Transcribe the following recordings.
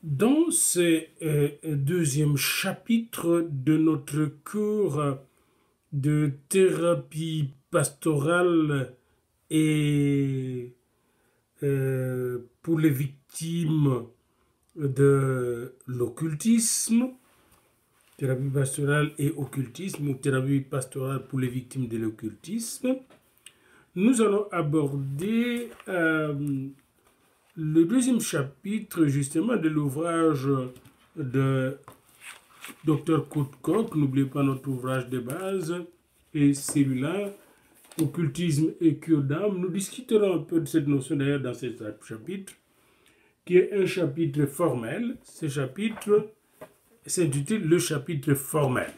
Dans ce deuxième chapitre de notre cours de thérapie pastorale et pour les victimes de l'occultisme, thérapie pastorale et occultisme ou thérapie pastorale pour les victimes de l'occultisme, nous allons aborder le deuxième chapitre justement de l'ouvrage de Dr. Kootkoek. N'oubliez pas notre ouvrage de base et celui-là, occultisme et cure d'âme. Nous discuterons un peu de cette notion d'ailleurs dans ce chapitre, qui est un chapitre formel. Ce chapitre s'intitule le chapitre formel.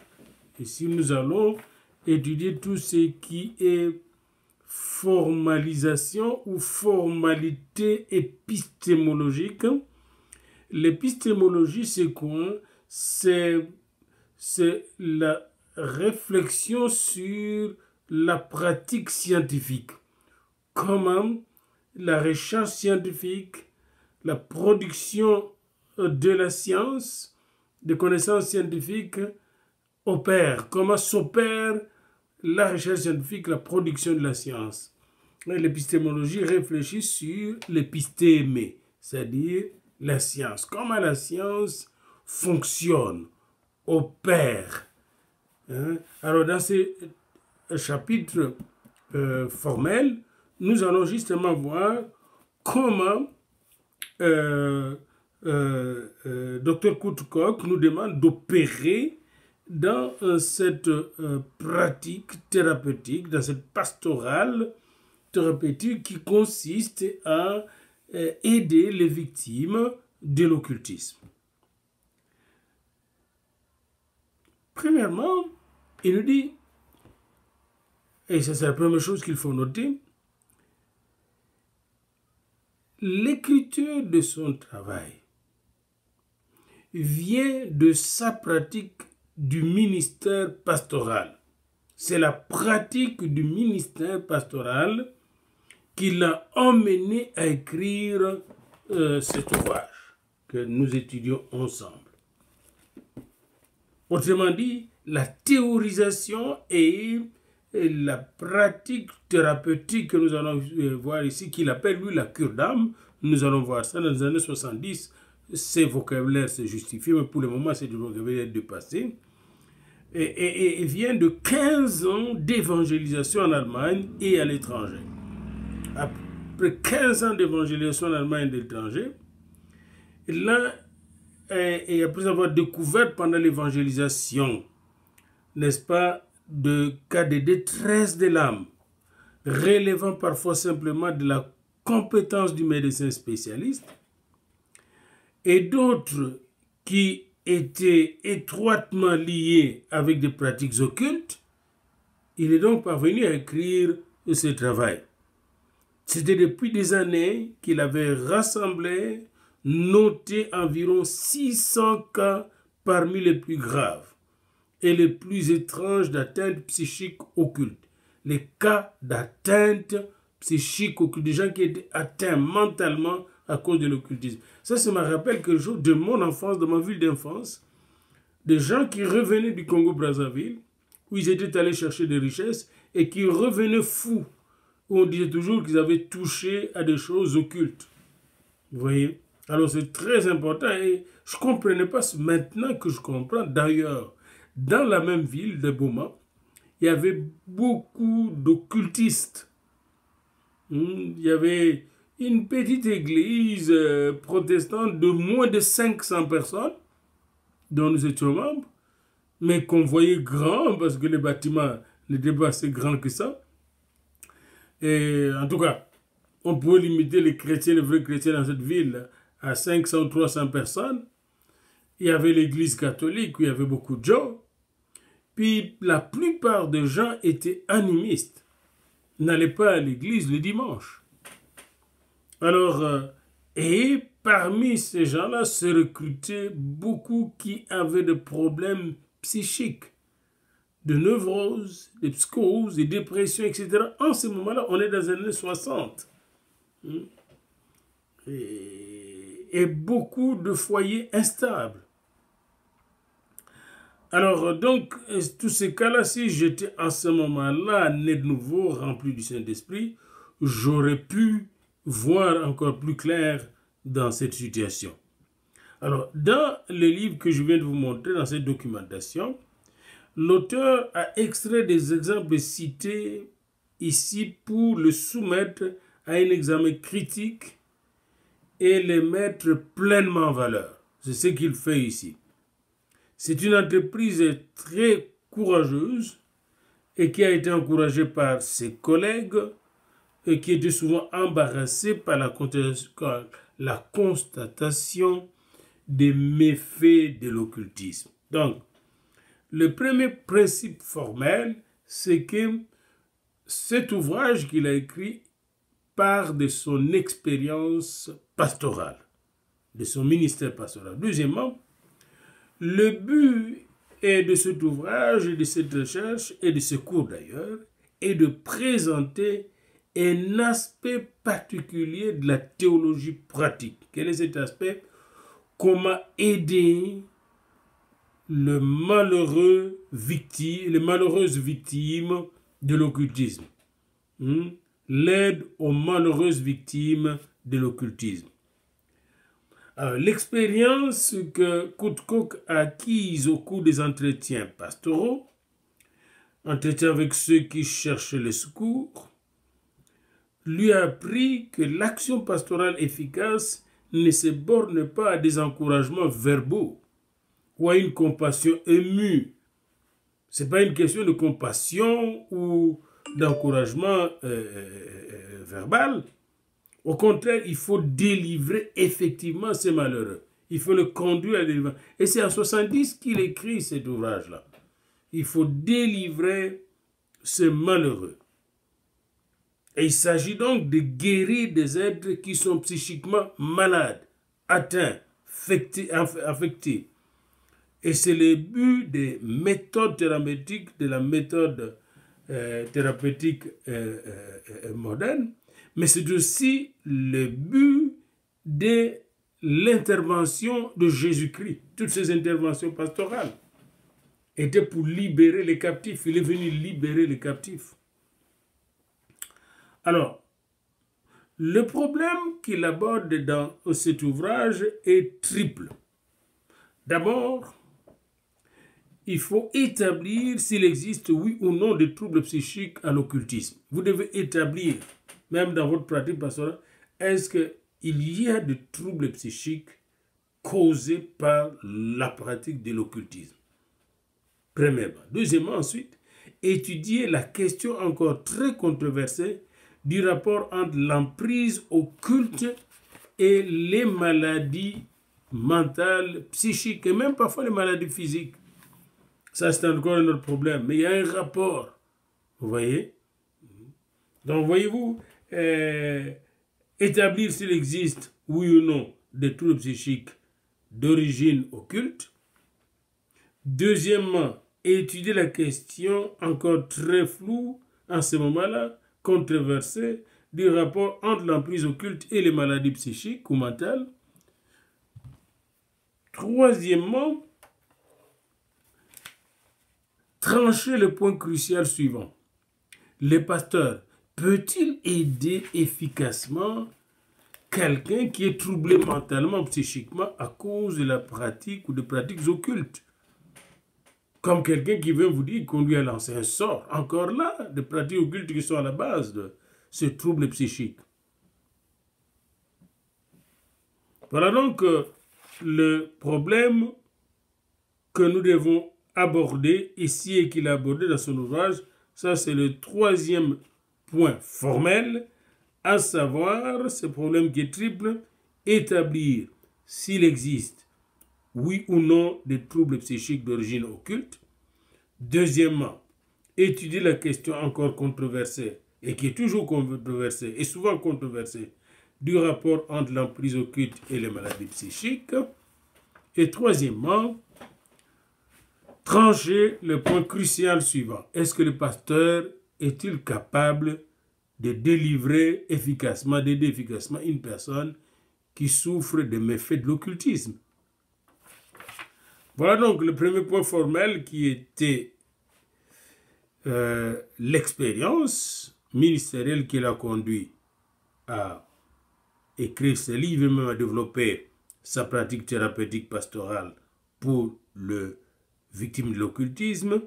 Ici, nous allons étudier tout ce qui est formalisation ou formalité épistémologique. L'épistémologie, c'est quoi? C'est la réflexion sur la pratique scientifique. Comment la recherche scientifique, la production de la science, des connaissances scientifiques opère. Comment s'opère la recherche scientifique, la production de la science. L'épistémologie réfléchit sur l'épistémé, c'est-à-dire la science. Comment la science fonctionne, opère. Alors dans ce chapitre formel, nous allons justement voir comment Dr. Kootkoek nous demande d'opérer dans cette pratique thérapeutique, dans cette pastorale thérapeutique qui consiste à aider les victimes de l'occultisme. Premièrement, il nous dit, et ça c'est la première chose qu'il faut noter, l'écriture de son travail vient de sa pratique du ministère pastoral. C'est la pratique du ministère pastoral qui l'a emmené à écrire cet ouvrage que nous étudions ensemble. Autrement dit, la théorisation et la pratique thérapeutique que nous allons voir ici, qu'il appelle lui la cure d'âme, nous allons voir ça dans les années 70. Ces vocabulaires se justifient, mais pour le moment, c'est du vocabulaire dépassé. Et vient de 15 ans d'évangélisation en Allemagne et à l'étranger. Après 15 ans d'évangélisation en Allemagne et à l'étranger, là, et après avoir découvert pendant l'évangélisation, n'est-ce pas, de cas de détresse de l'âme, relevant parfois simplement de la compétence du médecin spécialiste, et d'autres qui étaient étroitement liés avec des pratiques occultes, il est donc parvenu à écrire ce travail. C'était depuis des années qu'il avait rassemblé, noté environ 600 cas parmi les plus graves et les plus étranges d'atteinte psychique occulte. Les cas d'atteinte psychique occulte, des gens qui étaient atteints mentalement à cause de l'occultisme. Ça me rappelle quelque chose de mon enfance, de ma ville d'enfance, des gens qui revenaient du Congo-Brazzaville, où ils étaient allés chercher des richesses, et qui revenaient fous, où on disait toujours qu'ils avaient touché à des choses occultes. Vous voyez? Alors c'est très important, et je ne comprenais pas maintenant que je comprends. D'ailleurs, dans la même ville de Boma, il y avait beaucoup d'occultistes. Il y avait une petite église protestante de moins de 500 personnes, dont nous étions membres, mais qu'on voyait grand parce que les bâtiments n'étaient pas assez grands que ça. Et en tout cas, on pouvait limiter les chrétiens, les vrais chrétiens dans cette ville à 500 ou 300 personnes. Il y avait l'église catholique où il y avait beaucoup de gens. Puis la plupart des gens étaient animistes, n'allaient pas à l'église le dimanche. Alors, et parmi ces gens-là se recrutaient beaucoup qui avaient des problèmes psychiques, de neurose, de psychose, de dépression, etc. En ce moment-là, on est dans les années 60. et beaucoup de foyers instables. Alors, donc, tous ces cas-là, si j'étais en ce moment-là, né de nouveau, rempli du Saint-Esprit, j'aurais pu voir encore plus clair dans cette situation. Alors, dans le livre que je viens de vous montrer, dans cette documentation, l'auteur a extrait des exemples cités ici pour le soumettre à un examen critique et les mettre pleinement en valeur. C'est ce qu'il fait ici. C'est une entreprise très courageuse et qui a été encouragée par ses collègues et qui étaient souvent embarrassés par la constatation des méfaits de l'occultisme. Donc, le premier principe formel, c'est que cet ouvrage qu'il a écrit part de son expérience pastorale, de son ministère pastoral. Deuxièmement, le but de cet ouvrage et de cette recherche, et de ce cours d'ailleurs, est de présenter un aspect particulier de la théologie pratique. Quel est cet aspect? Comment aider les malheureuses victimes de l'occultisme. L'aide aux malheureuses victimes de l'occultisme. L'expérience que Koutkouk a acquise au cours des entretiens pastoraux, entretiens avec ceux qui cherchent le secours, lui a appris que l'action pastorale efficace ne se borne pas à des encouragements verbaux ou à une compassion émue. Ce n'est pas une question de compassion ou d'encouragement verbal. Au contraire, il faut délivrer effectivement ces malheureux. Il faut le conduire à la délivrance. Et c'est en 70 qu'il écrit cet ouvrage-là. Il faut délivrer ces malheureux. Et il s'agit donc de guérir des êtres qui sont psychiquement malades, atteints, affectés. Et c'est le but des méthodes thérapeutiques, de la méthode thérapeutique moderne, mais c'est aussi le but de l'intervention de Jésus-Christ. Toutes ces interventions pastorales étaient pour libérer les captifs. Il est venu libérer les captifs. Alors, le problème qu'il aborde dans cet ouvrage est triple. D'abord, il faut établir s'il existe, oui ou non, des troubles psychiques à l'occultisme. Vous devez établir, même dans votre pratique pastorale, est-ce qu'il y a des troubles psychiques causés par la pratique de l'occultisme? Premièrement. Deuxièmement, ensuite, étudier la question encore très controversée du rapport entre l'emprise occulte et les maladies mentales, psychiques et même parfois les maladies physiques. Ça, c'est encore un autre problème. Mais il y a un rapport. Vous voyez? Donc, voyez-vous, établir s'il existe, oui ou non, des troubles psychiques d'origine occulte. Deuxièmement, étudier la question encore très floue, en ce moment-là, controversée, du rapport entre l'emprise occulte et les maladies psychiques ou mentales. Troisièmement, trancher le point crucial suivant. Le pasteur peut-il aider efficacement quelqu'un qui est troublé mentalement, psychiquement à cause de la pratique ou de pratiques occultes? Comme quelqu'un qui vient vous dire qu'on lui a lancé un sort. Encore là, des pratiques occultes qui sont à la base de ce trouble psychique. Voilà donc le problème que nous devons aborder ici et qu'il a abordé dans son ouvrage. Ça, c'est le troisième point formel, à savoir ce problème qui est triple, établir s'il existe, oui ou non, des troubles psychiques d'origine occulte. Deuxièmement, étudier la question encore controversée, et qui est toujours controversée, et souvent controversée, du rapport entre l'emprise occulte et les maladies psychiques. Et troisièmement, trancher le point crucial suivant. Est-ce que le pasteur est-il capable de délivrer efficacement, d'aider efficacement une personne qui souffrent des méfaits de l'occultisme. Voilà donc le premier point formel qui était l'expérience ministérielle qui l'a conduit à écrire ce livre et même à développer sa pratique thérapeutique pastorale pour le victime de l'occultisme.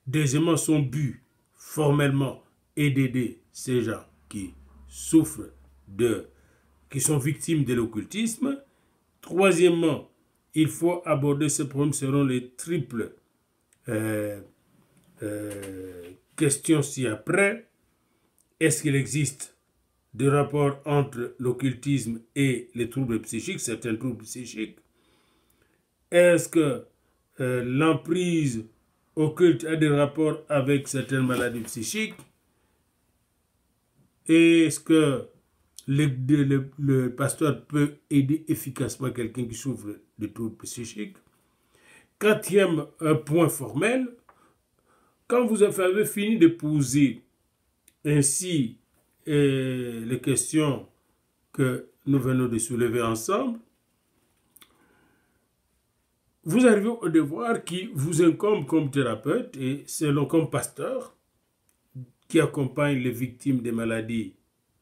Deuxièmement, son but formellement est d'aider ces gens qui souffrent qui sont victimes de l'occultisme. Troisièmement, il faut aborder ce problème selon les triples questions ci-après. Est-ce qu'il existe des rapports entre l'occultisme et les troubles psychiques, certains troubles psychiques? Est-ce que l'emprise occulte a des rapports avec certaines maladies psychiques? Est-ce que le pasteur peut aider efficacement quelqu'un qui souffre de troubles psychiques? Quatrième point formel, quand vous avez fini de poser ainsi les questions que nous venons de soulever ensemble, vous arrivez au devoir qui vous incombe comme thérapeute et selon comme pasteur qui accompagne les victimes des maladies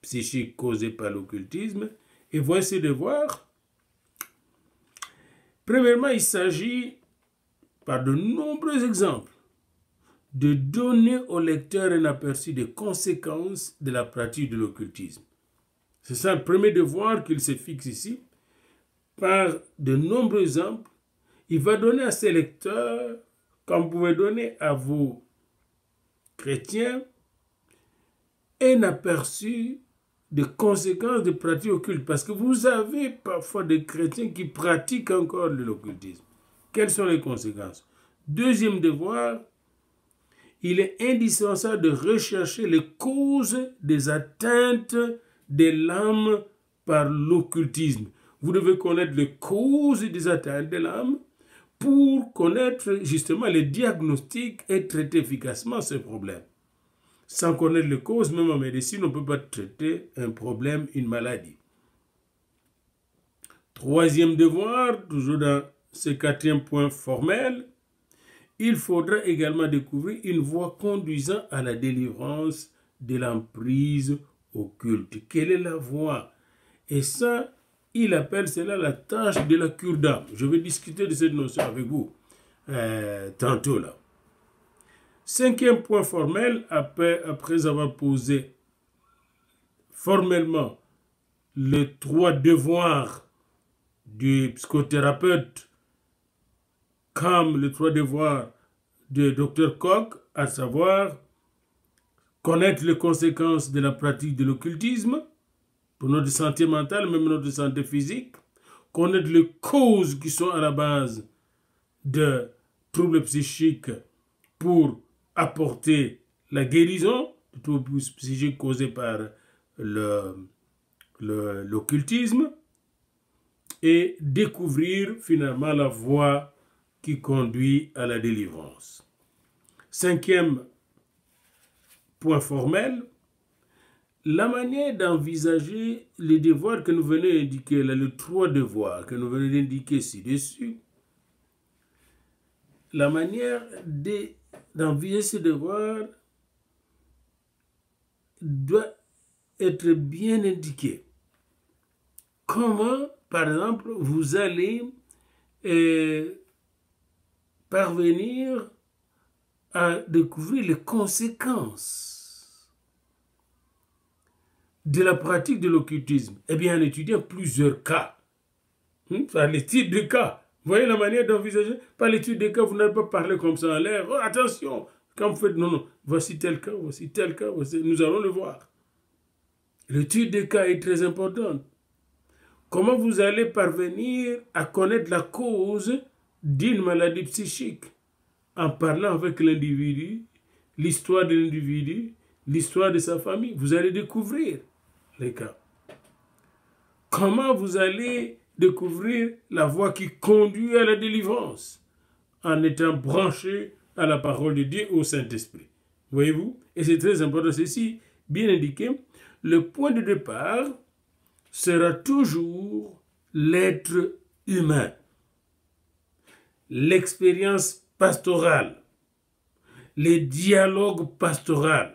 psychiques causées par l'occultisme. Et voici ce devoir. Premièrement, il s'agit, par de nombreux exemples, de donner au lecteur un aperçu des conséquences de la pratique de l'occultisme. C'est ça le premier devoir qu'il se fixe ici. Par de nombreux exemples, il va donner à ses lecteurs, comme vous pouvez donner à vos chrétiens, un aperçu des conséquences de pratiques occultes. Parce que vous avez parfois des chrétiens qui pratiquent encore de l'occultisme. Quelles sont les conséquences? Deuxième devoir, il est indispensable de rechercher les causes des atteintes de l'âme par l'occultisme. Vous devez connaître les causes des atteintes de l'âme pour connaître justement les diagnostics et traiter efficacement ce problème. Sans connaître les causes, même en médecine, on ne peut pas traiter un problème, une maladie. Troisième devoir, toujours dans ce quatrième point formel, il faudra également découvrir une voie conduisant à la délivrance de l'emprise occulte. Quelle est la voie? Et ça, il appelle cela la tâche de la cure d'âme. Je vais discuter de cette notion avec vous tantôt là. Cinquième point formel, après avoir posé formellement les trois devoirs du psychothérapeute comme les trois devoirs de Dr. Koch, à savoir connaître les conséquences de la pratique de l'occultisme pour notre santé mentale, même notre santé physique, connaître les causes qui sont à la base de troubles psychiques pour apporter la guérison de troubles psychiques causés par l'occultisme et découvrir finalement la voie qui conduit à la délivrance. Cinquième point formel, la manière d'envisager les devoirs que nous venons d'indiquer, là, les trois devoirs que nous venons d'indiquer ci-dessus, la manière d'envisager ces devoirs doit être bien indiquée. Comment, par exemple, vous allez parvenir à découvrir les conséquences de la pratique de l'occultisme? Eh bien, en étudiant plusieurs cas, par l'étude de cas. Vous voyez la manière d'envisager? Par l'étude de cas, vous n'allez pas parler comme ça en l'air. Oh, attention, quand vous faites, non, voici tel cas, nous allons le voir. L'étude de cas est très importante. Comment vous allez parvenir à connaître la cause d'une maladie psychique? En parlant avec l'individu, l'histoire de l'individu, l'histoire de sa famille. Vous allez découvrir les cas. Comment vous allez découvrir la voie qui conduit à la délivrance? En étant branché à la parole de Dieu, au Saint-Esprit. Voyez-vous? Et c'est très important, ceci bien indiqué. Le point de départ sera toujours l'être humain, l'expérience pastorale, les dialogues pastoraux.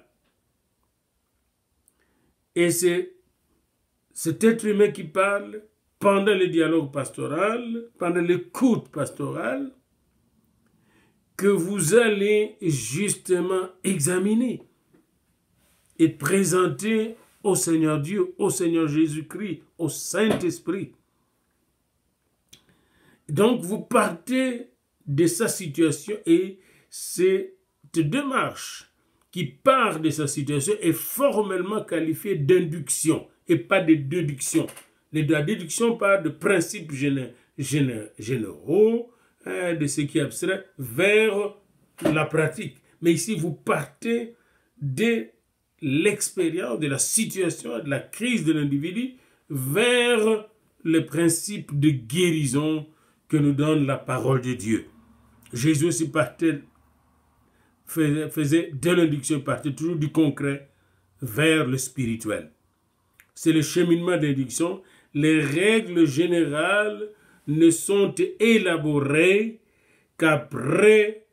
Et c'est cet être humain qui parle pendant le dialogue pastoral, pendant l'écoute pastorale, que vous allez justement examiner et présenter au Seigneur Dieu, au Seigneur Jésus-Christ, au Saint-Esprit. Donc vous partez de sa situation et cette démarche qui part de sa situation est formellement qualifiée d'induction et pas de déduction. La déduction part de principes généraux, de ce qui est abstrait, vers la pratique. Mais ici, vous partez de l'expérience, de la situation, de la crise de l'individu, vers le principe de guérison que nous donne la parole de Dieu. Jésus aussi faisait de l'induction, partait toujours du concret vers le spirituel. C'est le cheminement d'induction. Les règles générales ne sont élaborées qu'après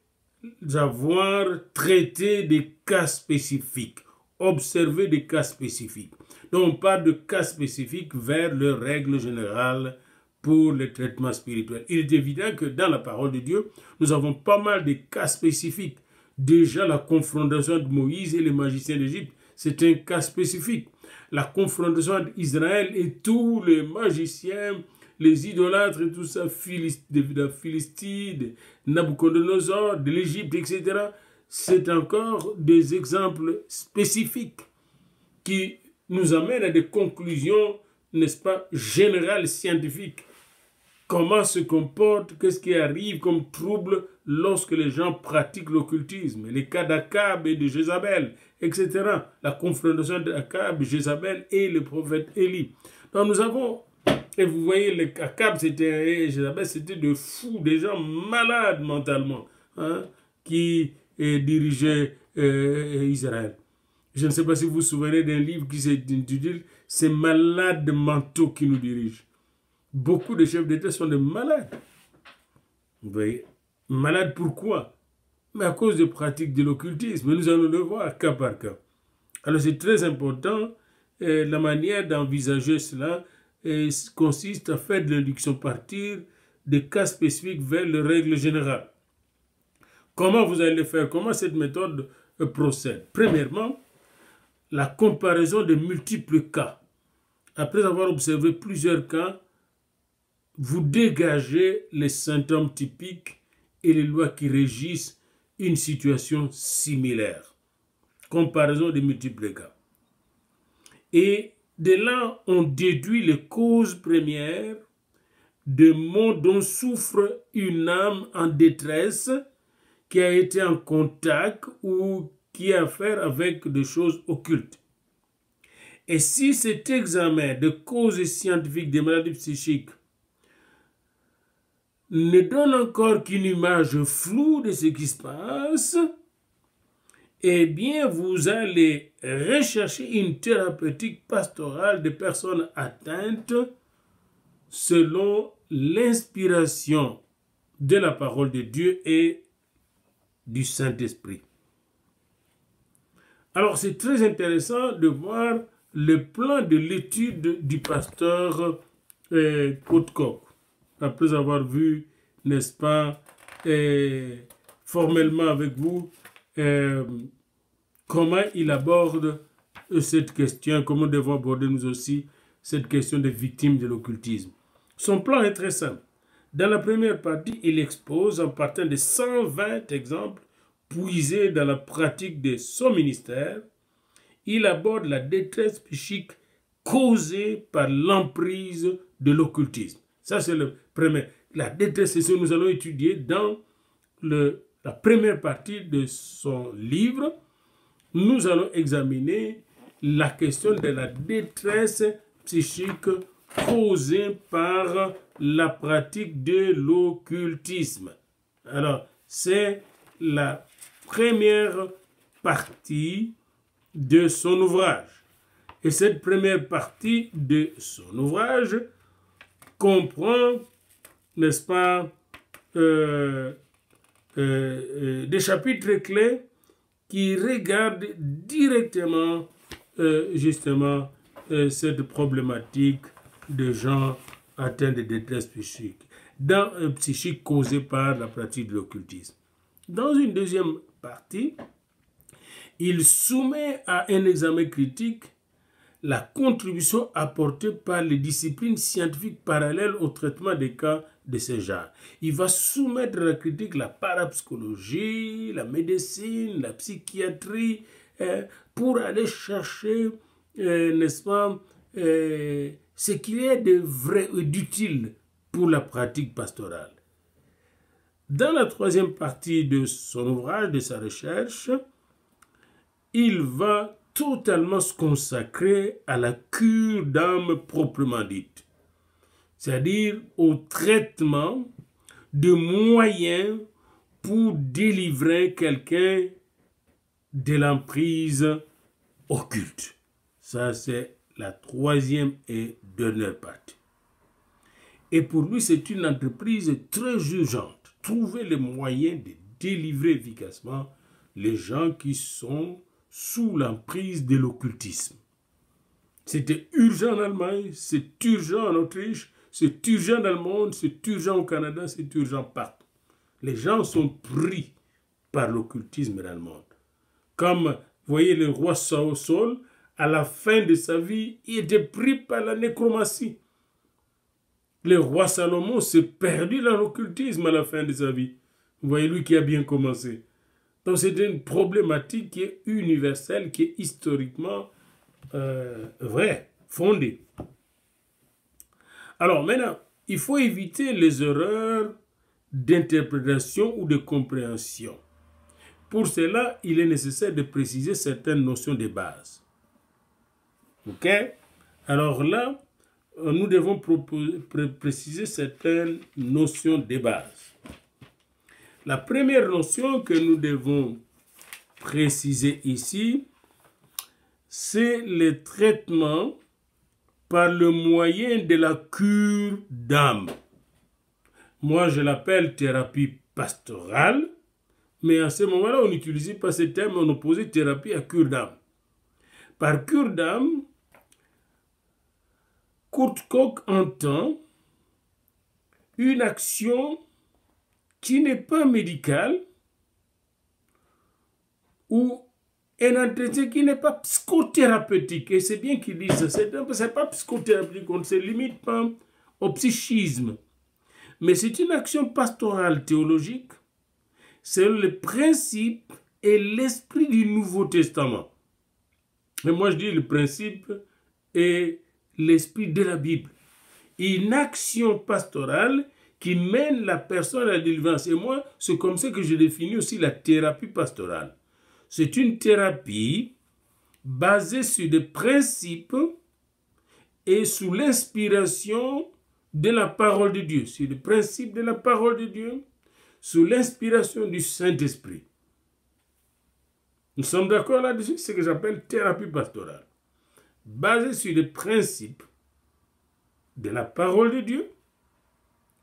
avoir traité des cas spécifiques, observé des cas spécifiques. Donc on part de cas spécifiques vers les règles générales pour le traitement spirituel. Il est évident que dans la parole de Dieu, nous avons pas mal de cas spécifiques. Déjà, la confrontation de Moïse et les magiciens d'Égypte, c'est un cas spécifique. La confrontation d'Israël et tous les magiciens, les idolâtres et tout ça, de la Philistie, de Nabucodonosor, de l'Égypte, etc., c'est encore des exemples spécifiques qui nous amènent à des conclusions, n'est-ce pas, générales, scientifiques. Comment se comporte, qu'est-ce qui arrive comme trouble lorsque les gens pratiquent l'occultisme, les cas d'Akab et de Jézabel, etc. La confrontation d'Akab, Jézabel et le prophète Élie. Donc nous avons, et vous voyez, Akab et Jézabel, c'était de fous, des gens malades mentalement, hein, qui dirigeaient Israël. Je ne sais pas si vous vous souvenez d'un livre qui s'intitule « Ces malades mentaux qui nous dirigent ». Beaucoup de chefs d'État sont des malades. Vous voyez, malades pourquoi? Mais à cause des pratiques de l'occultisme. Nous allons le voir cas par cas. Alors c'est très important. La manière d'envisager cela consiste à faire de l'induction partir des cas spécifiques vers les règles générales. Comment vous allez le faire? Comment cette méthode procède? Premièrement, la comparaison de multiples cas. Après avoir observé plusieurs cas, vous dégagez les symptômes typiques et les lois qui régissent une situation similaire. Comparaison de multiples cas. Et de là, on déduit les causes premières de maux dont souffre une âme en détresse qui a été en contact ou qui a affaire avec des choses occultes. Et si cet examen de causes scientifiques des maladies psychiques ne donne encore qu'une image floue de ce qui se passe, eh bien, vous allez rechercher une thérapeutique pastorale de personnes atteintes selon l'inspiration de la parole de Dieu et du Saint-Esprit. Alors, c'est très intéressant de voir le plan de l'étude du pasteur Kotkok. Après avoir vu, n'est-ce pas, formellement avec vous, comment il aborde cette question, comment nous devons aborder nous aussi cette question des victimes de l'occultisme. Son plan est très simple. Dans la première partie, il expose en partant de 120 exemples puisés dans la pratique de son ministère. Il aborde la détresse psychique causée par l'emprise de l'occultisme. Ça, c'est le premier. La détresse, c'est ce que nous allons étudier dans la première partie de son livre. Nous allons examiner la question de la détresse psychique causée par la pratique de l'occultisme. Alors, c'est la première partie de son ouvrage. Et cette première partie de son ouvrage comprend, n'est-ce pas, des chapitres clés qui regardent directement, justement, cette problématique de gens atteints de détresse psychique causée par la pratique de l'occultisme. Dans une deuxième partie, il soumet à un examen critique la contribution apportée par les disciplines scientifiques parallèles au traitement des cas de ce genre. Il va soumettre à la critique la parapsychologie, la médecine, la psychiatrie, pour aller chercher, n'est-ce pas, ce qu'il y a de vrai et d'utile pour la pratique pastorale. Dans la troisième partie de son ouvrage, de sa recherche, il va totalement se consacrer à la cure d'âme proprement dite, c'est-à-dire au traitement de moyens pour délivrer quelqu'un de l'emprise occulte. Ça, c'est la troisième et dernière partie. Et pour lui, c'est une entreprise très urgente. Trouver les moyens de délivrer efficacement les gens qui sont sous l'emprise de l'occultisme. C'était urgent en Allemagne, c'est urgent en Autriche, c'est urgent dans le monde, c'est urgent au Canada, c'est urgent partout. Les gens sont pris par l'occultisme dans le monde. Comme, vous voyez, le roi Saul, à la fin de sa vie, il était pris par la nécromancie. Le roi Salomon s'est perdu dans l'occultisme à la fin de sa vie. Vous voyez, lui qui a bien commencé. Donc c'est une problématique qui est universelle, qui est historiquement vraie, fondée. Alors maintenant, il faut éviter les erreurs d'interprétation ou de compréhension. Pour cela, il est nécessaire de préciser certaines notions de base. Ok? Alors là, nous devons préciser certaines notions de base. La première notion que nous devons préciser ici, c'est le traitement par le moyen de la cure d'âme. Moi, je l'appelle thérapie pastorale, mais à ce moment-là, on n'utilisait pas ce terme, on opposait thérapie à cure d'âme. Par cure d'âme, Kurt Koch entend une action qui n'est pas médicale ou un entretien qui n'est pas psychothérapeutique. Et c'est bien qu'il dise ça. C'est pas psychothérapeutique, on ne se limite pas au psychisme. Mais c'est une action pastorale théologique selon le principe et l'esprit du Nouveau Testament. Mais moi je dis le principe et l'esprit de la Bible. Une action pastorale qui mène la personne à la délivrance. Et moi, c'est comme ça que je définis aussi la thérapie pastorale. C'est une thérapie basée sur des principes et sous l'inspiration de la parole de Dieu. Sur les principes de la parole de Dieu, sous l'inspiration du Saint-Esprit. Nous sommes d'accord là-dessus, c'est ce que j'appelle thérapie pastorale. Basée sur les principes de la parole de Dieu,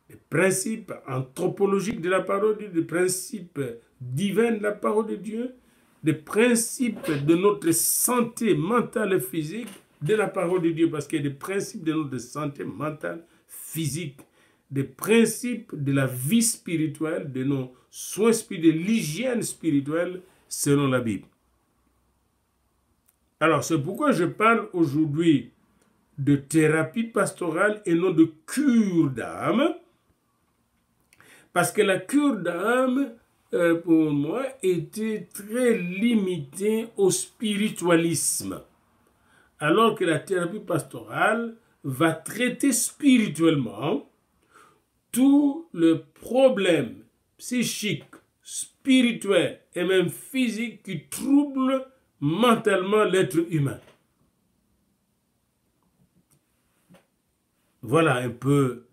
les principes anthropologiques de la parole de Dieu, les principes divins de la parole de Dieu, les principes de notre santé mentale et physique de la parole de Dieu, parce qu'il y a des principes de notre santé mentale, physique, des principes de la vie spirituelle, de nos soins spirituels, de l'hygiène spirituelle selon la Bible. Alors, c'est pourquoi je parle aujourd'hui de thérapie pastorale et non de cure d'âme, parce que la cure d'âme, pour moi, était très limitée au spiritualisme, alors que la thérapie pastorale va traiter spirituellement tous les problèmes psychiques, spirituels et même physiques qui troublent mentalement l'être humain. Voilà un peu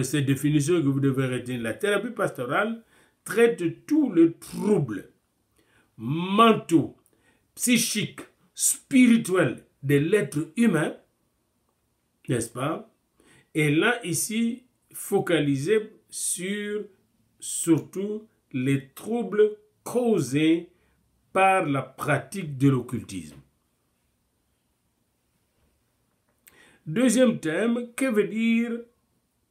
ces définitions que vous devez retenir. La thérapie pastorale traite tous les troubles mentaux, psychiques, spirituels de l'être humain, n'est-ce pas? Et là, ici, focalisé sur surtout les troubles causés par la pratique de l'occultisme. Deuxième thème, que veut dire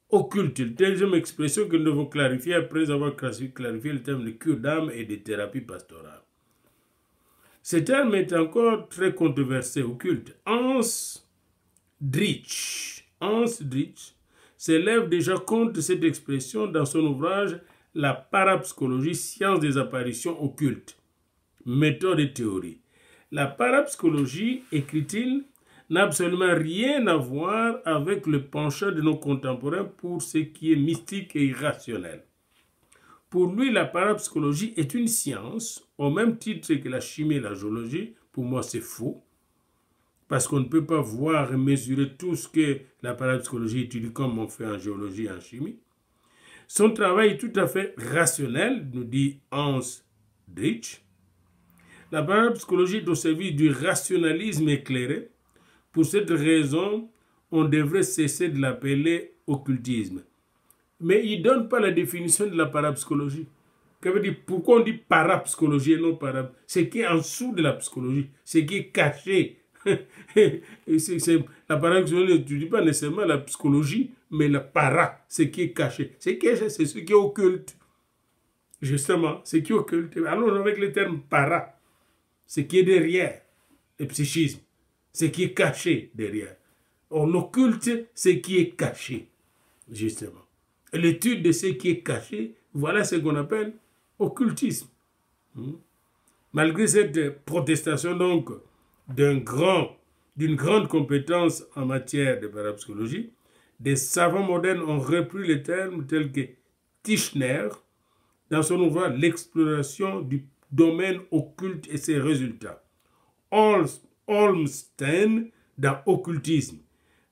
occulte? Deuxième expression que nous devons clarifier après avoir clarifié le thème de cure d'âme et de thérapie pastorale. Ce terme est encore très controversé, occulte. Hans Dritsch s'élève déjà contre cette expression dans son ouvrage La parapsychologie, science des apparitions occultes, méthode et théorie. La parapsychologie, écrit-il, n'a absolument rien à voir avec le penchant de nos contemporains pour ce qui est mystique et irrationnel. Pour lui, la parapsychologie est une science, au même titre que la chimie et la géologie. Pour moi, c'est faux, parce qu'on ne peut pas voir et mesurer tout ce que la parapsychologie étudie comme on fait en géologie et en chimie. Son travail est tout à fait rationnel, nous dit Hans Dritsch. La parapsychologie est au service du rationalisme éclairé. Pour cette raison, on devrait cesser de l'appeler occultisme. Mais il ne donne pas la définition de la parapsychologie. Pourquoi on dit parapsychologie et non parapsychologie? Ce qui est en dessous de la psychologie, ce qui est caché. La parapsychologie n'étudie pas nécessairement la psychologie, mais la para, ce qui est caché. Ce qui est caché, c'est ce qui est occulte. Justement, ce qui est occulte. Alors avec le terme para, ce qui est derrière le psychisme, ce qui est caché derrière. On occulte ce qui est caché, justement. L'étude de ce qui est caché, voilà ce qu'on appelle occultisme. Malgré cette protestation donc d'une grande compétence en matière de parapsychologie, des savants modernes ont repris les termes tels que Tishner dans son ouvrage L'exploration du domaine occulte et ses résultats, Olmsteen dans occultisme,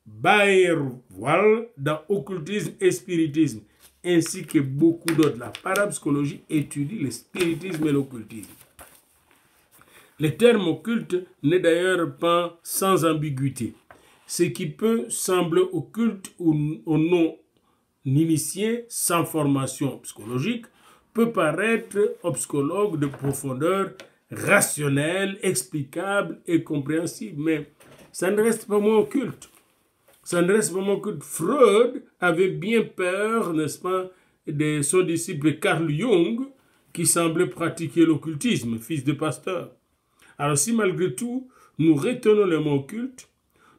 Baerwald dans occultisme et spiritisme, ainsi que beaucoup d'autres. La parapsychologie étudie le spiritisme et l'occultisme. Le terme occulte n'est d'ailleurs pas sans ambiguïté. Ce qui peut sembler occulte au non-initié sans formation psychologique peut paraître aux psychologues de profondeur rationnelle, explicable et compréhensible, mais ça ne reste pas moins occulte. Ça ne reste pas moins occulte. Freud avait bien peur, n'est-ce pas, de son disciple Carl Jung, qui semblait pratiquer l'occultisme, fils de pasteur. Alors si malgré tout, nous retenons le mot occulte,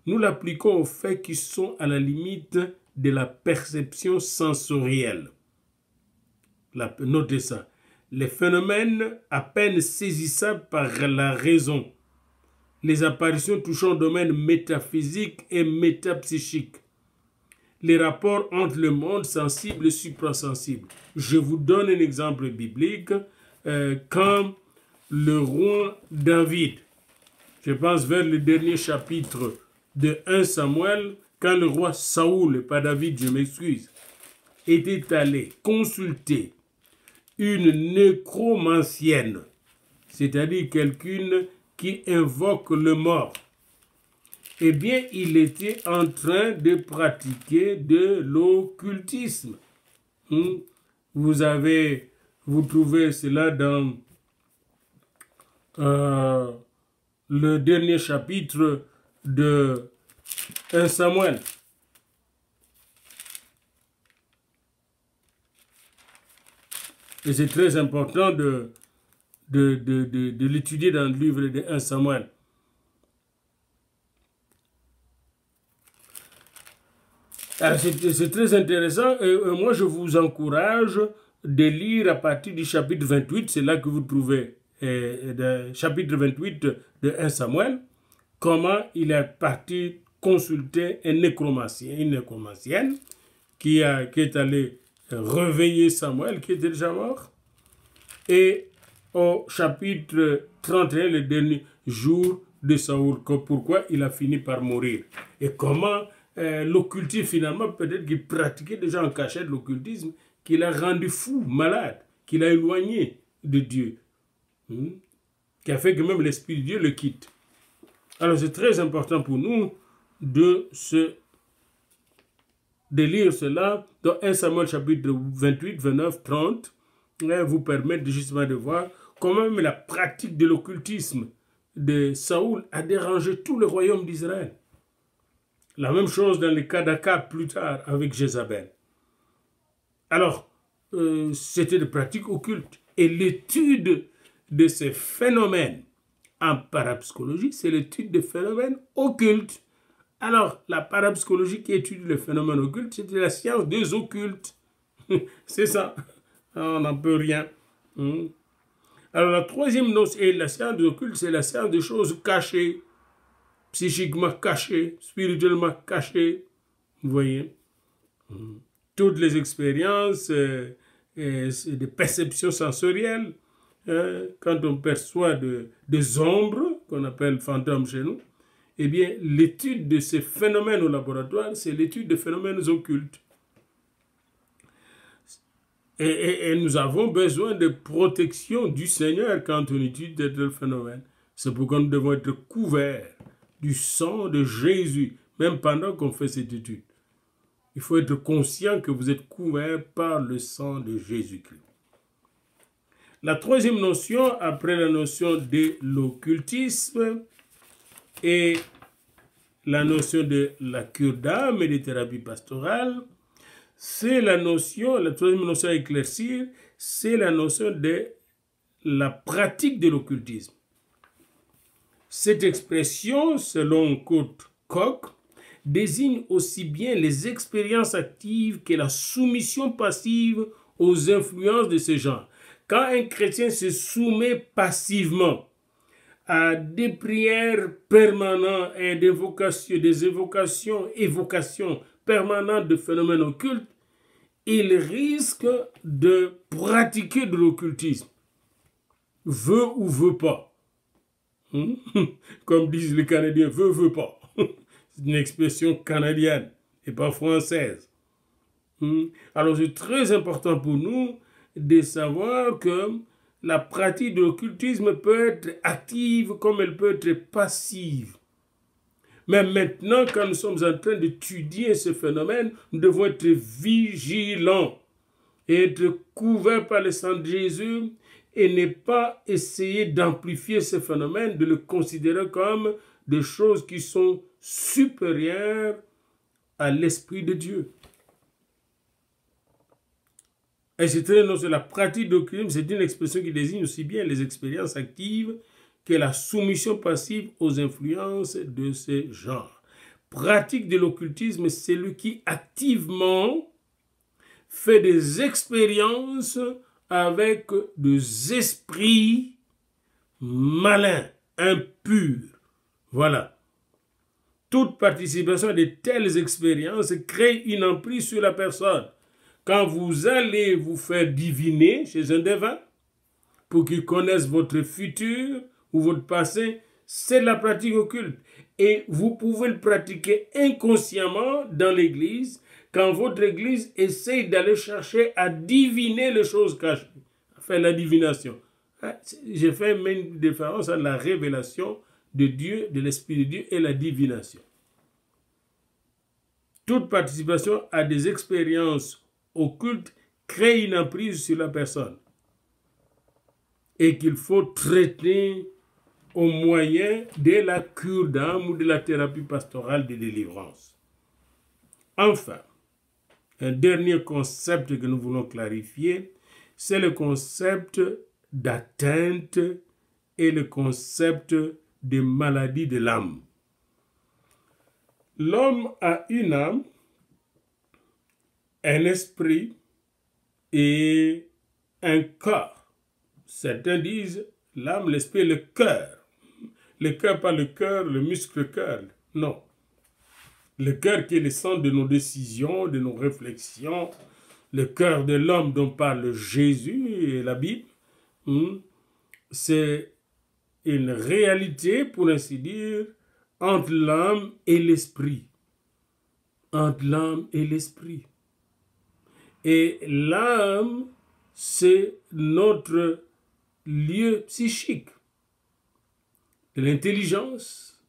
nous l'appliquons aux faits qui sont à la limite de la perception sensorielle. Notez ça. Les phénomènes à peine saisissables par la raison. Les apparitions touchant au domaine métaphysique et métapsychique. Les rapports entre le monde sensible et suprasensible. Je vous donne un exemple biblique. Quand le roi David, je pense vers le dernier chapitre de 1 Samuel, quand le roi Saoul, pas David, je m'excuse, était allé consulter une nécromancienne, c'est-à-dire quelqu'une qui invoque le mort, eh bien, il était en train de pratiquer de l'occultisme. Vous trouvez cela dans le dernier chapitre de 1 Samuel. Et c'est très important de l'étudier dans le livre de 1 Samuel. C'est très intéressant et moi je vous encourage de lire à partir du chapitre 28, c'est là que vous trouvez le chapitre 28 de 1 Samuel, comment il est parti consulter un nécromancien, une nécromancienne qui est allée réveiller Samuel qui était déjà mort. Et au chapitre 31, le dernier jour de Saoul, pourquoi il a fini par mourir. Et comment l'occultisme, finalement, peut-être qu'il pratiquait déjà en cachette l'occultisme, qui l'a rendu fou, malade, qui l'a éloigné de Dieu, qui a fait que même l'Esprit de Dieu le quitte. Alors c'est très important pour nous de lire cela dans 1 Samuel chapitre 28, 29, 30, vous permettre justement de voir comment même la pratique de l'occultisme de Saoul a dérangé tout le royaume d'Israël. La même chose dans le cas d'Akab plus tard avec Jézabel. Alors, c'était des pratiques occultes. Et l'étude de ces phénomènes en parapsychologie, c'est l'étude des phénomènes occultes. Alors, la parapsychologie qui étudie les phénomènes occultes, c'est la science des occultes. C'est ça. On n'en peut rien. Alors, la troisième notion, et la science des occultes, c'est la science des choses cachées, psychiquement cachées, spirituellement cachées. Vous voyez? Toutes les expériences des perceptions sensorielles, quand on perçoit des ombres, qu'on appelle fantômes chez nous, eh bien, l'étude de ces phénomènes au laboratoire, c'est l'étude des phénomènes occultes. Et nous avons besoin de protection du Seigneur quand on étudie de tels phénomènes. C'est pourquoi nous devons être couverts du sang de Jésus, même pendant qu'on fait cette étude. Il faut être conscient que vous êtes couvert par le sang de Jésus-Christ. La troisième notion, après la notion de l'occultisme et la notion de la cure d'âme et des thérapies pastorales, c'est la troisième notion à éclaircir, c'est la notion de la pratique de l'occultisme. Cette expression, selon Kurt Koch, désigne aussi bien les expériences actives que la soumission passive aux influences de ce genre. Quand un chrétien se soumet passivement à des prières permanentes et des évocations permanentes de phénomènes occultes, il risque de pratiquer de l'occultisme. Veut ou veut pas. Comme disent les Canadiens, veut pas. C'est une expression canadienne et pas française. Alors c'est très important pour nous de savoir que la pratique de l'occultisme peut être active comme elle peut être passive. Mais maintenant, quand nous sommes en train d'étudier ce phénomène, nous devons être vigilants et être couverts par le sang de Jésus et ne pas essayer d'amplifier ce phénomène, de le considérer comme des choses qui sont supérieures à l'Esprit de Dieu. Et c'est très non, la pratique de l'occultisme, c'est une expression qui désigne aussi bien les expériences actives que la soumission passive aux influences de ce genre. Pratique de l'occultisme, c'est celui qui activement fait des expériences avec des esprits malins, impurs. Voilà. Toute participation à de telles expériences crée une emprise sur la personne. Quand vous allez vous faire diviner chez un devin, pour qu'il connaisse votre futur ou votre passé, c'est la pratique occulte. Et vous pouvez le pratiquer inconsciemment dans l'église, quand votre église essaye d'aller chercher à diviner les choses cachées, faire la divination. J'ai fait une différence entre la révélation de Dieu, de l'Esprit de Dieu et la divination. Toute participation à des expériences occultes crée une emprise sur la personne et qu'il faut traiter au moyen de la cure d'âme ou de la thérapie pastorale de délivrance. Enfin, un dernier concept que nous voulons clarifier, c'est le concept d'atteinte et le concept de maladie de l'âme. L'homme a une âme, un esprit et un corps. Certains disent l'âme, l'esprit et le cœur. Le cœur, pas le cœur, le muscle cœur. Non. Le cœur qui est le centre de nos décisions, de nos réflexions. Le cœur de l'homme dont parle Jésus et la Bible. C'est une réalité, pour ainsi dire, entre l'âme et l'esprit. Entre l'âme et l'esprit. Et l'âme, c'est notre lieu psychique, de l'intelligence,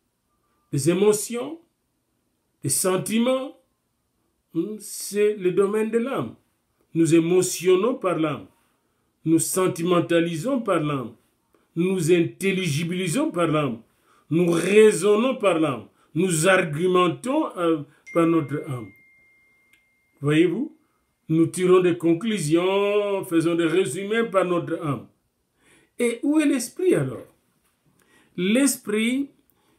les émotions, les sentiments, c'est le domaine de l'âme. Nous émotionnons par l'âme. Nous sentimentalisons par l'âme. Nous intelligibilisons par l'âme. Nous raisonnons par l'âme. Nous argumentons par notre âme. Voyez-vous? Nous tirons des conclusions, faisons des résumés par notre âme. Et où est l'esprit alors? L'esprit,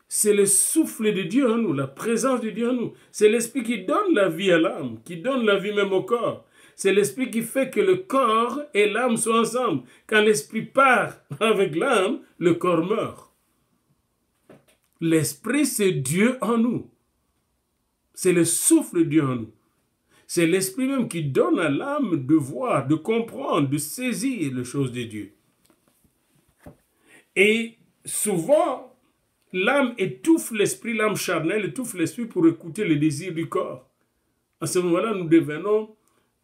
c'est le souffle de Dieu en nous, la présence de Dieu en nous. C'est l'esprit qui donne la vie à l'âme, qui donne la vie même au corps. C'est l'esprit qui fait que le corps et l'âme sont ensemble. Quand l'esprit part avec l'âme, le corps meurt. L'esprit, c'est Dieu en nous. C'est le souffle de Dieu en nous. C'est l'esprit même qui donne à l'âme de voir, de comprendre, de saisir les choses de Dieu. Et souvent, l'âme étouffe l'esprit, l'âme charnelle étouffe l'esprit pour écouter les désirs du corps. À ce moment-là, nous devenons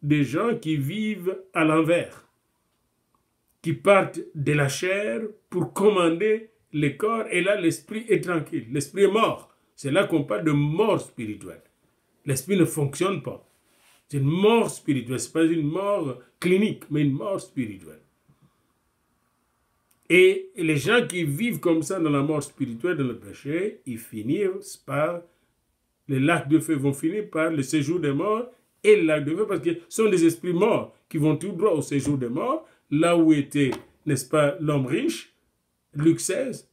des gens qui vivent à l'envers, qui partent de la chair pour commander le corps, et là, l'esprit est tranquille. L'esprit est mort. C'est là qu'on parle de mort spirituelle. L'esprit ne fonctionne pas. C'est une mort spirituelle. Ce n'est pas une mort clinique, mais une mort spirituelle. Et les gens qui vivent comme ça dans la mort spirituelle, dans le péché, ils finissent par, les lacs de feu vont finir par le séjour des morts et le lac de feu, parce que ce sont des esprits morts qui vont tout droit au séjour des morts, là où était, n'est-ce pas, l'homme riche, Luc 16.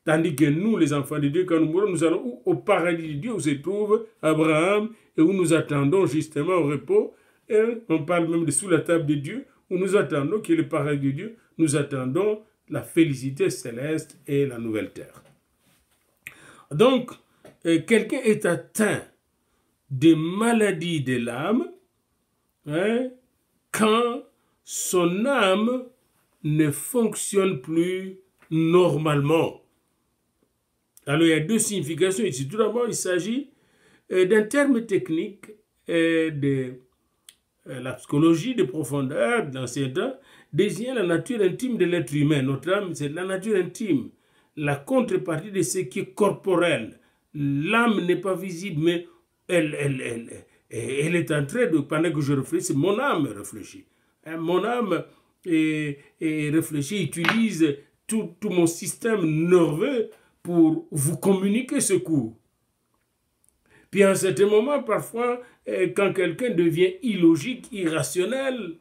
Tandis que nous, les enfants de Dieu, quand nous mourons, nous allons au paradis de Dieu où se trouve Abraham et où nous attendons justement au repos. Et on parle même de sous la table de Dieu, où nous attendons qu'il y ait le paradis de Dieu, nous attendons la félicité céleste et la nouvelle terre. Donc, quelqu'un est atteint de maladies de l'âme quand son âme ne fonctionne plus normalement. Alors, il y a deux significations ici. Tout d'abord, il s'agit d'un terme technique de la psychologie de profondeur de l'ancien temps, désignant la nature intime de l'être humain. Notre âme, c'est la nature intime, la contrepartie de ce qui est corporel. L'âme n'est pas visible, mais elle est en train de, pendant que je réfléchis, mon âme réfléchit. Mon âme réfléchit, utilise tout mon système nerveux pour vous communiquer ce cours. Puis à un certain moment, parfois, quand quelqu'un devient illogique, irrationnel,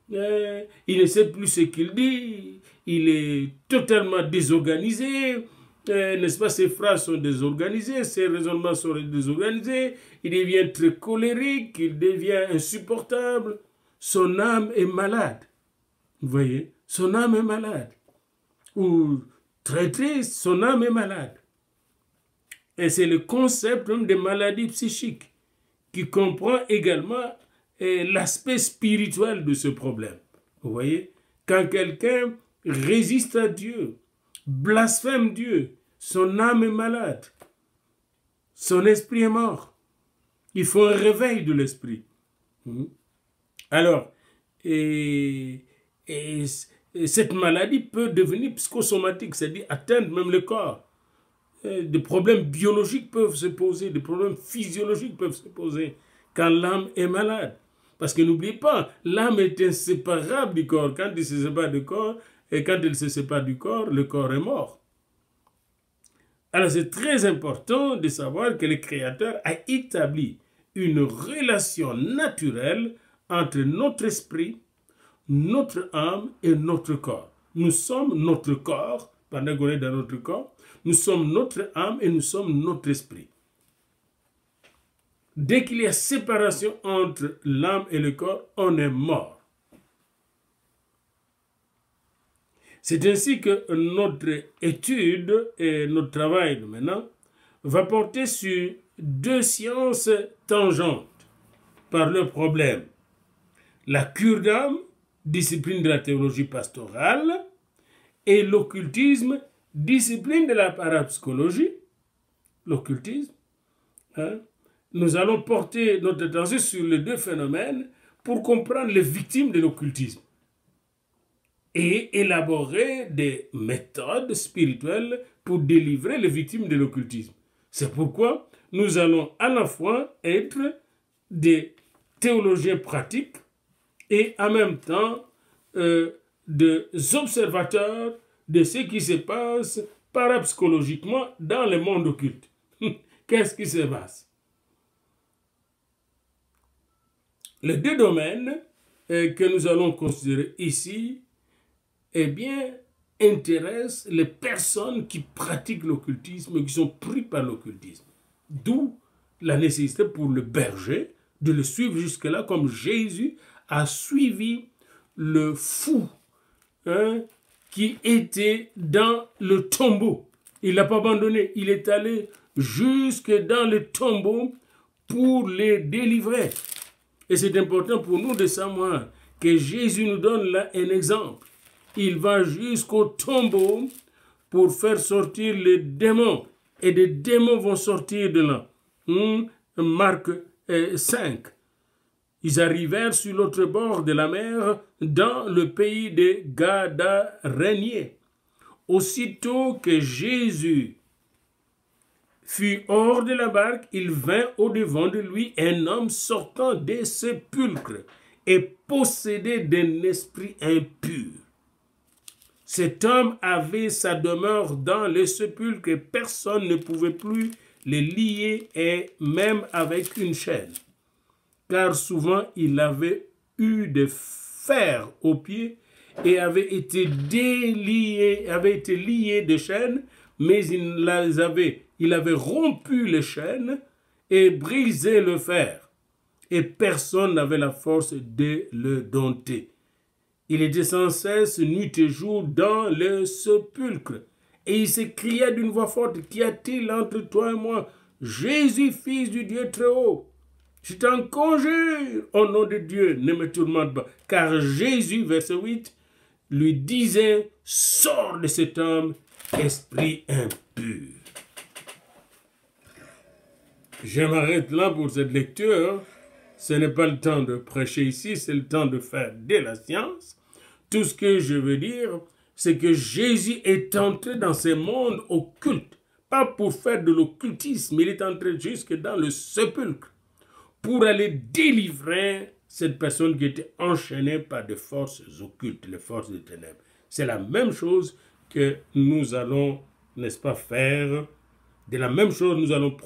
il ne sait plus ce qu'il dit, il est totalement désorganisé, n'est-ce pas, ses phrases sont désorganisées, ses raisonnements sont désorganisés, il devient très colérique, il devient insupportable, son âme est malade. Vous voyez, son âme est malade. Ou très triste, son âme est malade. Et c'est le concept même des maladies psychiques qui comprend également l'aspect spirituel de ce problème. Vous voyez, quand quelqu'un résiste à Dieu, blasphème Dieu, son âme est malade, son esprit est mort. Il faut un réveil de l'esprit. Alors, cette maladie peut devenir psychosomatique, c'est-à-dire atteindre même le corps. Des problèmes biologiques peuvent se poser, des problèmes physiologiques peuvent se poser quand l'âme est malade. Parce que n'oubliez pas, l'âme est inséparable du corps. Quand il se sépare du corps, et quand il se sépare du corps, le corps est mort. Alors c'est très important de savoir que le Créateur a établi une relation naturelle entre notre esprit, notre âme et notre corps. Nous sommes notre corps, pendant qu'on est dans notre corps, nous sommes notre âme et nous sommes notre esprit. Dès qu'il y a séparation entre l'âme et le corps, on est mort. C'est ainsi que notre étude et notre travail maintenant va porter sur deux sciences tangentes par leurs problèmes. La cure d'âme, discipline de la théologie pastorale, et l'occultisme, discipline de la parapsychologie, l'occultisme. Nous allons porter notre attention sur les deux phénomènes pour comprendre les victimes de l'occultisme et élaborer des méthodes spirituelles pour délivrer les victimes de l'occultisme. C'est pourquoi nous allons à la fois être des théologiens pratiques et en même temps des observateurs de ce qui se passe parapsychologiquement dans le monde occulte. Qu'est-ce qui se passe? Les deux domaines que nous allons considérer ici, eh bien, intéressent les personnes qui pratiquent l'occultisme et qui sont pris par l'occultisme. D'où la nécessité pour le berger de le suivre jusque-là, comme Jésus a suivi le fou qui était dans le tombeau. Il n'a pas abandonné, il est allé jusque dans le tombeau pour les délivrer. Et c'est important pour nous de savoir que Jésus nous donne là un exemple. Il va jusqu'au tombeau pour faire sortir les démons. Et des démons vont sortir de là. Marc 5. Ils arrivèrent sur l'autre bord de la mer, dans le pays des Gadaréniens. Aussitôt que Jésus fut hors de la barque, il vint au-devant de lui un homme sortant des sépulcres et possédé d'un esprit impur. Cet homme avait sa demeure dans les sépulcres et personne ne pouvait plus le lier, et même avec une chaîne. Car souvent il avait eu des fers aux pieds et avait été lié de chaînes, mais il avait rompu les chaînes et brisé le fer, et personne n'avait la force de le dompter. Il était sans cesse, nuit et jour, dans le sépulcre. Et il s'écria d'une voix forte, « Qu'y a-t-il entre toi et moi, Jésus, fils du Dieu très haut? Je t'en conjure, au nom de Dieu, ne me tourmente pas. » Car Jésus, verset 8, lui disait, « Sors de cet homme, esprit impur. » Je m'arrête là pour cette lecture. Ce n'est pas le temps de prêcher ici, c'est le temps de faire de la science. Tout ce que je veux dire, c'est que Jésus est entré dans ce monde occulte, pas pour faire de l'occultisme, il est entré jusque dans le sépulcre, pour aller délivrer cette personne qui était enchaînée par des forces occultes, les forces des ténèbres. C'est la même chose que nous allons, n'est-ce pas, faire. De la même chose nous allons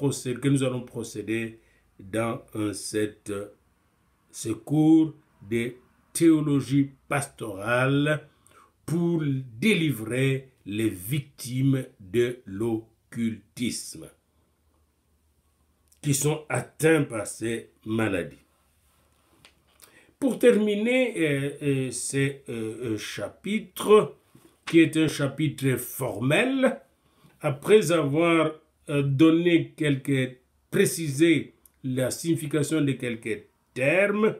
procéder dans ce cours de théologie pastorale pour délivrer les victimes de l'occultisme qui sont atteints par ces maladies. Pour terminer ce chapitre, qui est un chapitre formel, après avoir précisé la signification de quelques termes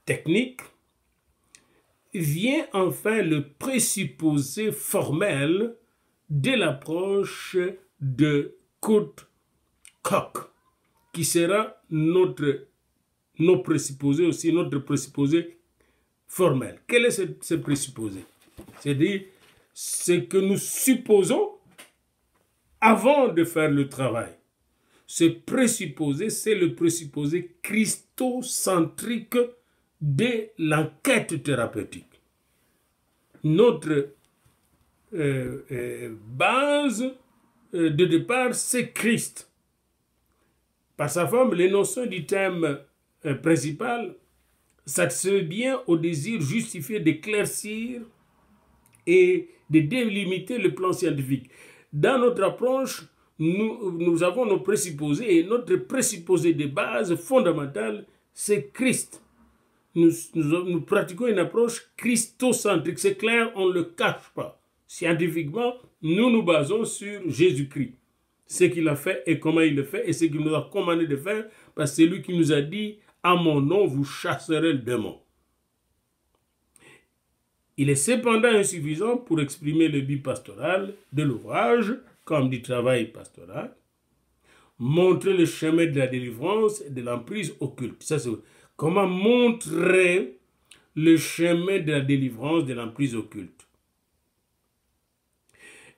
techniques, vient enfin le présupposé formel de l'approche de Kurt Koch, qui sera notre présupposé aussi, notre présupposé formel. Quel est ce présupposé? C'est-à-dire ce que nous supposons avant de faire le travail. Ce présupposé, c'est le présupposé christocentrique de l'enquête thérapeutique. Notre base de départ, c'est Christ. Par sa forme, l'énoncé du thème principal satisfait bien au désir justifié d'éclaircir et de délimiter le plan scientifique. Dans notre approche, nous avons nos présupposés, et notre présupposé de base fondamentale, c'est Christ. Nous pratiquons une approche christocentrique. C'est clair, on ne le cache pas. Scientifiquement, nous nous basons sur Jésus-Christ. Ce qu'il a fait et comment il le fait et ce qu'il nous a commandé de faire, parce que c'est lui qui nous a dit « À mon nom, vous chasserez le démon ». Il est cependant insuffisant pour exprimer le but pastoral de l'ouvrage, comme du travail pastoral, montrer le chemin de la délivrance et de l'emprise occulte. Ça, c'est comment montrer le chemin de la délivrance de l'emprise occulte.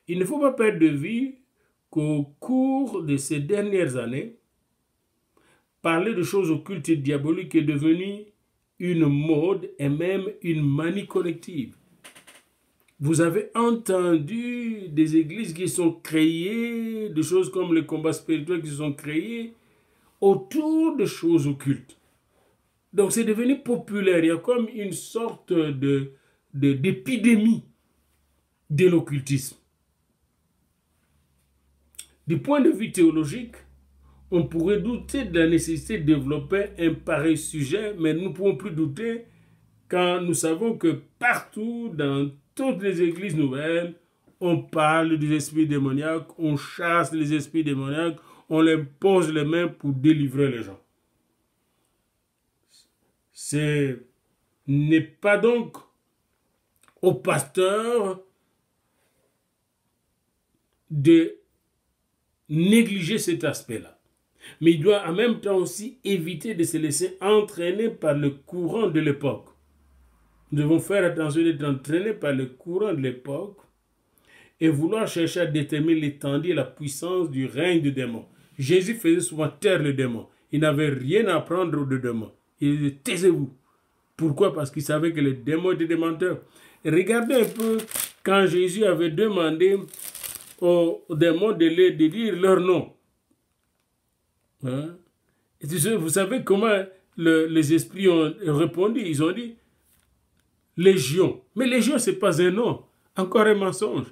Il ne faut pas perdre de vue qu'au cours de ces dernières années, parler de choses occultes et diaboliques est devenu une mode et même une manie collective. Vous avez entendu des églises qui sont créées, des choses comme les combats spirituels qui sont créés autour de choses occultes. Donc c'est devenu populaire. Il y a comme une sorte d'épidémie de l'occultisme. Du point de vue théologique, on pourrait douter de la nécessité de développer un pareil sujet, mais nous ne pouvons plus douter quand nous savons que partout, dans toutes les églises nouvelles, on parle des esprits démoniaques, on chasse les esprits démoniaques, on leur pose les mains pour délivrer les gens. Ce n'est pas donc au pasteur de négliger cet aspect-là. Mais il doit en même temps aussi éviter de se laisser entraîner par le courant de l'époque. Nous devons faire attention d'être entraînés par le courant de l'époque et vouloir chercher à déterminer l'étendue et la puissance du règne du démon. Jésus faisait souvent taire le démon. Il n'avait rien à apprendre de démon. Il disait, taisez-vous. Pourquoi? Parce qu'il savait que les démons étaient des menteurs. Et regardez un peu quand Jésus avait demandé aux démons de dire leur nom. Hein? Et vous savez comment les esprits ont répondu? Ils ont dit Légion. Mais Légion, ce n'est pas un nom. Encore un mensonge.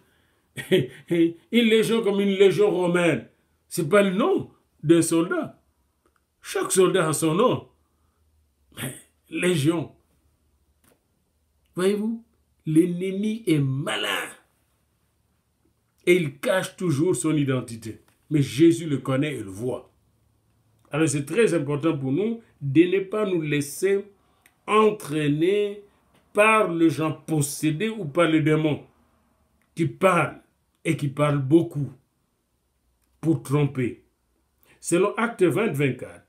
Une légion comme une légion romaine. Ce n'est pas le nom d'un soldat. Chaque soldat a son nom. Mais légion. Voyez-vous, l'ennemi est malin. Et il cache toujours son identité. Mais Jésus le connaît et le voit. Alors c'est très important pour nous de ne pas nous laisser entraîner par les gens possédés ou par les démons qui parlent et qui parlent beaucoup pour tromper. Selon Acte 20, 24,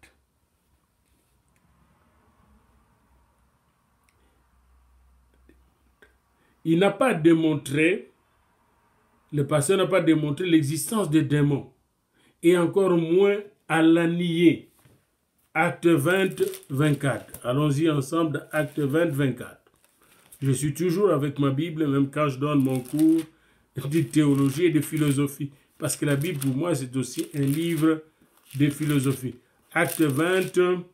il n'a pas démontré, le pasteur n'a pas démontré l'existence des démons et encore moins à la nier. Acte 20, 24. Allons-y ensemble dans Acte 20, 24. Je suis toujours avec ma Bible, même quand je donne mon cours de théologie et de philosophie. Parce que la Bible, pour moi, c'est aussi un livre de philosophie. Acte 20,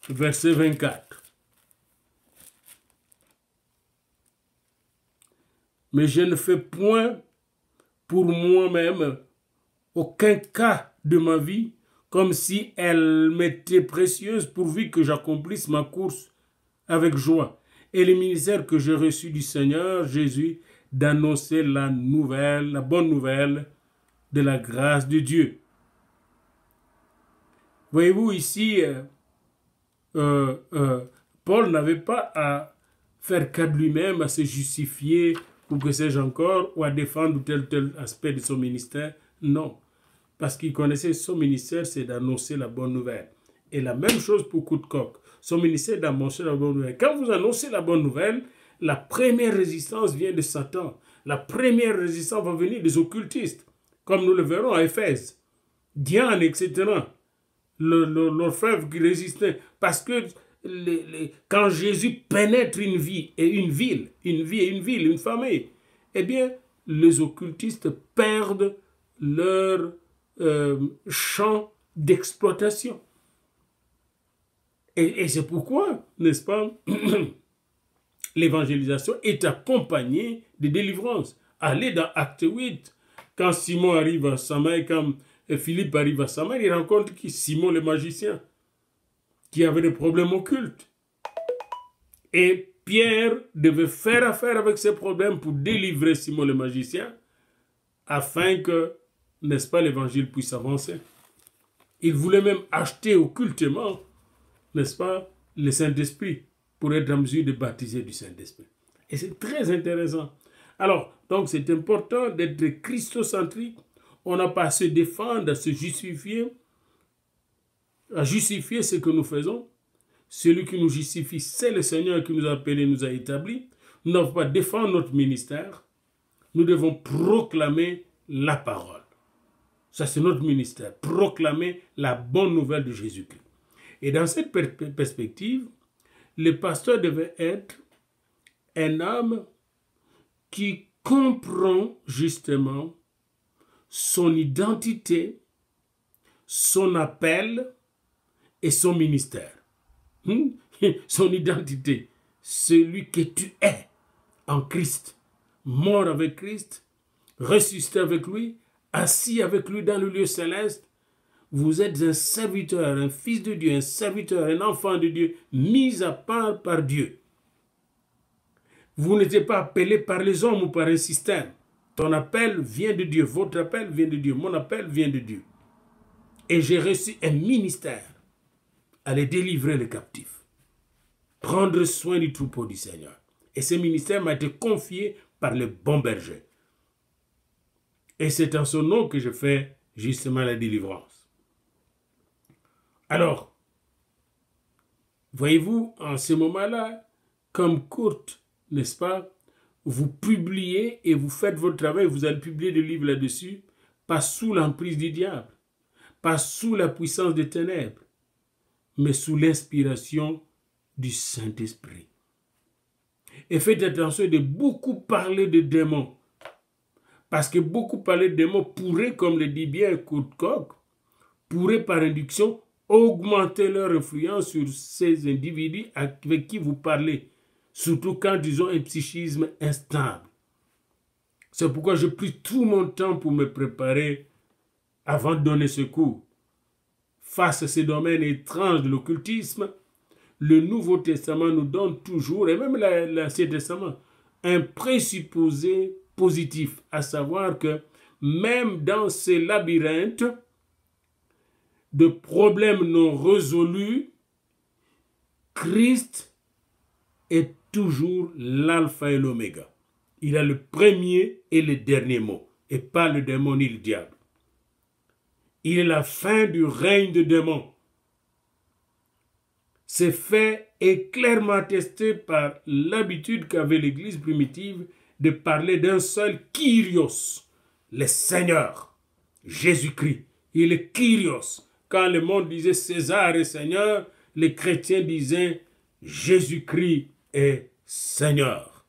verset 24. Mais je ne fais point pour moi-même aucun cas de ma vie comme si elle m'était précieuse pourvu que j'accomplisse ma course avec joie. Et le ministère que j'ai reçu du Seigneur Jésus d'annoncer la bonne nouvelle de la grâce de Dieu. Voyez-vous ici, Paul n'avait pas à faire cas de lui-même, à se justifier, ou que sais-je encore, ou à défendre tel aspect de son ministère. Non, parce qu'il connaissait son ministère, c'est d'annoncer la bonne nouvelle. Et la même chose pour Koutkouk. Son ministère d'annoncer la bonne nouvelle. Quand vous annoncez la bonne nouvelle, la première résistance vient de Satan. La première résistance va venir des occultistes, comme nous le verrons à Éphèse. Diane, etc. L'orfèvre qui résistait. Parce que quand Jésus pénètre une vie et une ville, une famille, eh bien, les occultistes perdent leur champ d'exploitation. Et c'est pourquoi, n'est-ce pas, l'évangélisation est accompagnée de délivrance. Allez dans Acte 8, quand Simon arrive à Samaï, quand Philippe arrive à Samaï, il rencontre qui? Simon le magicien, qui avait des problèmes occultes. Et Pierre devait faire affaire avec ces problèmes pour délivrer Simon le magicien, afin que, n'est-ce pas, l'évangile puisse avancer. Il voulait même acheter occultement, n'est-ce pas, le Saint-Esprit, pour être en mesure de baptiser du Saint-Esprit. Et c'est très intéressant. Alors, donc c'est important d'être christocentrique. On n'a pas à se défendre, à se justifier, à justifier ce que nous faisons. Celui qui nous justifie, c'est le Seigneur qui nous a appelés, nous a établis. Nous n'avons pas à défendre notre ministère. Nous devons proclamer la parole. Ça, c'est notre ministère. Proclamer la bonne nouvelle de Jésus-Christ. Et dans cette perspective, le pasteur devait être un homme qui comprend justement son identité, son appel et son ministère. Son identité, celui que tu es en Christ, mort avec Christ, ressuscité avec lui, assis avec lui dans le lieu céleste. Vous êtes un serviteur, un fils de Dieu, un serviteur, un enfant de Dieu, mis à part par Dieu. Vous n'êtes pas appelé par les hommes ou par un système. Ton appel vient de Dieu, votre appel vient de Dieu, mon appel vient de Dieu. Et j'ai reçu un ministère, aller délivrer les captifs, prendre soin du troupeau du Seigneur. Et ce ministère m'a été confié par le bon berger. Et c'est en son nom que je fais justement la délivrance. Alors, voyez-vous, en ce moment-là, comme Kurt, n'est-ce pas, vous publiez et vous faites votre travail, vous allez publier des livres là-dessus, pas sous l'emprise du diable, pas sous la puissance des ténèbres, mais sous l'inspiration du Saint-Esprit. Et faites attention de beaucoup parler de démons, parce que beaucoup parler de démons pourrait, comme le dit bien Kurt Koch, pourrait par induction augmenter leur influence sur ces individus avec qui vous parlez, surtout quand ils ont un psychisme instable. C'est pourquoi je pris tout mon temps pour me préparer avant de donner ce cours. Face à ces domaines étranges de l'occultisme, le Nouveau Testament nous donne toujours, et même l'Ancien Testament, un présupposé positif, à savoir que même dans ces labyrinthes de problèmes non résolus, Christ est toujours l'alpha et l'oméga. Il a le premier et le dernier mot, et pas le démon ni le diable. Il est la fin du règne de démons. Ce fait est clairement attesté par l'habitude qu'avait l'Église primitive de parler d'un seul Kyrios, le Seigneur, Jésus-Christ. Il est Kyrios. Quand le monde disait César est Seigneur, les chrétiens disaient Jésus-Christ est Seigneur.